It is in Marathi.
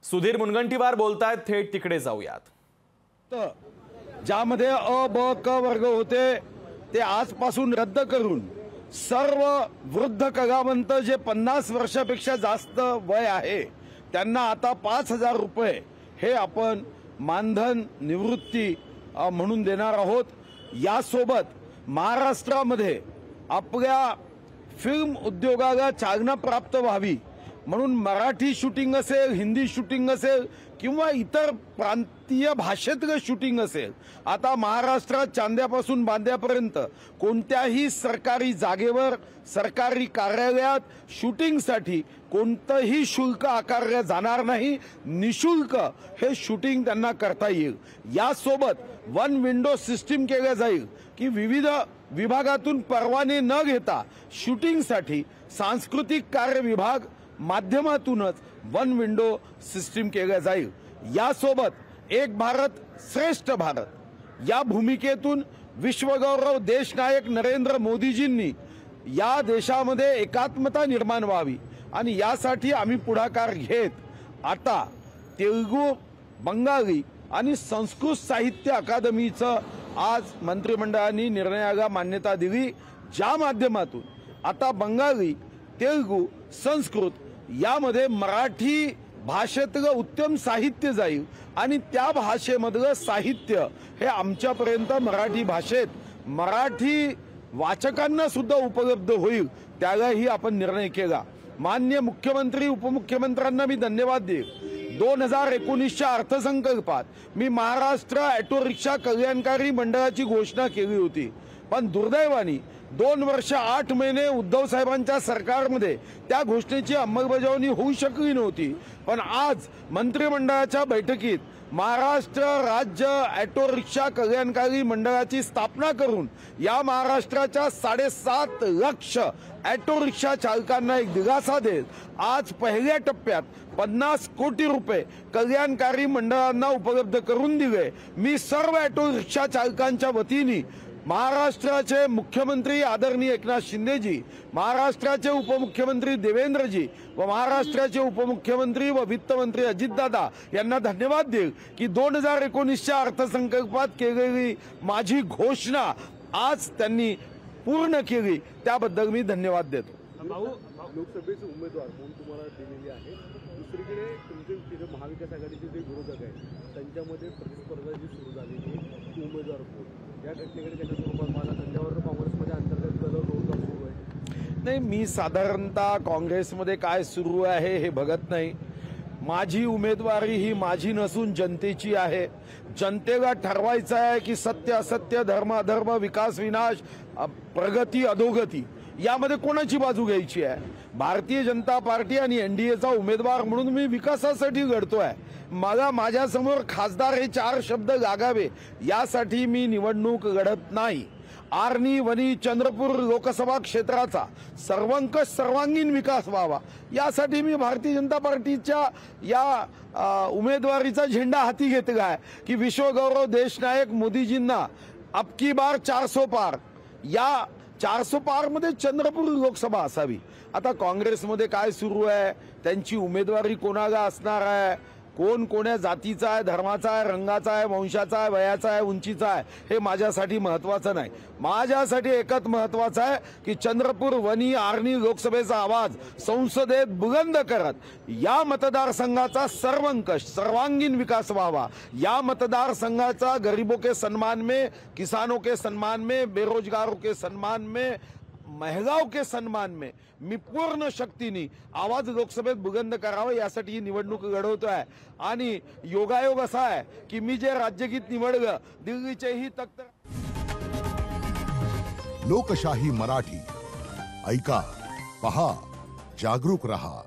सुधीर मुनगंटीवार बोलतायत, थेट तिकडे जाऊयात। ज्यामध्ये अ ब क वर्ग होते ते आजपासून रद्द करून सर्व वृद्ध कगावंत जे 50 वर्षापेक्षा जास्त वय आहे त्यांना आता 5,000 रुपये हे आपण मानधन निवृत्ती म्हणून देणार आहोत। यासोबत महाराष्ट्रामध्ये आपल्या फिल्म उद्योगाला चालना प्राप्त व्हावी म्हणून मराठी शूटिंग असेल, हिंदी शूटिंग असेल किंवा इतर प्रांतीय भाषेतलं शूटिंग असेल, आता महाराष्ट्रात चांद्यापासून बांद्यापर्यंत कोणत्याही सरकारी जागेवर सरकारी कार्यालयात शूटिंगसाठी कोणतंही शुल्क आकारलं जाणार नाही। निशुल्क हे शूटिंग त्यांना करता येईल। यासोबत वन विंडो सिस्टीम केलं जाईल की विविध विभागातून परवाने न घेता शूटिंगसाठी सांस्कृतिक कार्य विभाग माध्यमातूनच वन विंडो सिस्टीम केलं जाईल। यासोबत एक भारत श्रेष्ठ भारत या भूमिकेतून विश्वगौरव देशनायक नरेंद्र मोदीजींनी या देशामध्ये एकात्मता निर्माण व्हावी आणि यासाठी आम्ही पुढाकार घेत आता तेलुगू, बंगाली आणि संस्कृत साहित्य अकादमीचं आज मंत्रिमंडळाने निर्णयाला मान्यता दिली, ज्या माध्यमातून आता बंगाली, तेलुगू, संस्कृत यामध्ये मराठी भाषेतलं उत्तम साहित्य जाईल आणि त्या भाषेमधलं साहित्य हे आमच्यापर्यंत मराठी भाषेत मराठी वाचकांना सुद्धा उपलब्ध होईल, त्यालाही आपण निर्णय केला। माननीय मुख्यमंत्री उपमुख्यमंत्र्यांना मी धन्यवाद देईन। 2019च्या अर्थसंकल्पात मी महाराष्ट्र ऑटो रिक्षा कल्याणकारी मंडळाची घोषणा केली होती, पण दुर्दैवाने 2 वर्ष 8 महिने उद्धव साहेबांच्या सरकारमध्ये त्या घोषणेची अंमलबजावणी होऊ शकली नव्हती। पण आज मंत्रिमंडळाच्या बैठकीत महाराष्ट्र राज्य ऑटो रिक्षा कल्याणकारी मंडळाची स्थापना करून या महाराष्ट्राच्या 7.5 लाख ऑटो रिक्षा चालकांना एक दिलासा देत आज पहिल्या टप्प्यात 50 कोटी रुपये कल्याणकारी मंडळांना उपलब्ध करून दिले। मी सर्व ऑटो रिक्षा चालकांच्या वतीने महाराष्ट्राचे मुख्यमंत्री आदरणीय एकनाथ शिंदेजी, महाराष्ट्राचे उपमुख्यमंत्री देवेंद्रजी व महाराष्ट्राचे उपमुख्यमंत्री व वित्तमंत्री अजितदादा यांना धन्यवाद देईल की 2019च्या अर्थसंकल्पात केलेली माझी घोषणा आज त्यांनी पूर्ण केली, त्याबद्दल मी धन्यवाद देतो। लोकसभेचे उमेदवार म्हणून तुम्हाला दिलेली आहे, दुसरीकडे तुमचे महाविकास आघाडीचे जे विरोधक आहेत त्यांच्यामध्ये प्रतिस्पर्धा जी सुरू झालेली आहे उमेदवार कोण या घटनेकडे कशा स्वरूपात मला त्यांच्यावर काँग्रेसमध्ये अंतर्गत कलह रोजगार सुरू आहे? नाही, मी साधारणतः काँग्रेसमध्ये काय सुरू आहे हे बघत नाही। माझी उमेदवारी ही माझी नसून जनतेची आहे। जनतेला ठरवायचं आहे की सत्य असत्य, धर्म अधर्म, विकास विनाश, प्रगती अधोगती यामध्ये कोणाची बाजू घ्यायची आहे। भारतीय जनता पार्टी आणि एनडीएचा उमेदवार म्हणून मी विकासासाठी लढतोय। मला माझ्यासमोर खासदार हे 4 शब्द लागावे यासाठी मी निवडणूक लढत नाही। आर्णी, वनी, चंद्रपूर लोकसभा क्षेत्राचा सर्वंकष सर्वांगीण विकास व्हावा यासाठी मी भारतीय जनता पार्टीच्या या उमेदवारीचा झेंडा हाती घेतला आहे की विश्वगौरव देशनायक मोदीजींना अब की बार 400 पार, या 400 पार मध्ये चंद्रपूर लोकसभा असावी। आता काँग्रेसमध्ये काय सुरू आहे, त्यांची उमेदवारी कोणाला असणार आहे, कोण कोण्या जातीचा आहे, धर्माचा आहे, रंगाचा आहे, वंशाचा आहे, वयाचा आहे, उंचीचा आहे, हे माझ्यासाठी महत्त्वाचं नाही। माझ्यासाठी एकच महत्त्वाचं आहे की चंद्रपूर, वनी, आर्णी लोकसभेचा आवाज संसदेत बुलंद करत या मतदारसंघाचा सर्वंकष सर्वांगीण विकास व्हावा। या मतदारसंघाचा गरीबों के सम्मान में, किसानों के सम्मान में, बेरोजगारों के सम्मान में, महिलाओं के सम्मान में मी पूर्ण शक्तीने आवाज लोकसभेत बुलंद करावा यासाठी ही निवडणूक लढवतोय। आणि योगायोग असा आहे की मी जे राज्यगीत निवडलं दिल्लीचेही तख्त। लोकशाही मराठी ऐका, पहा, जागरूक रहा।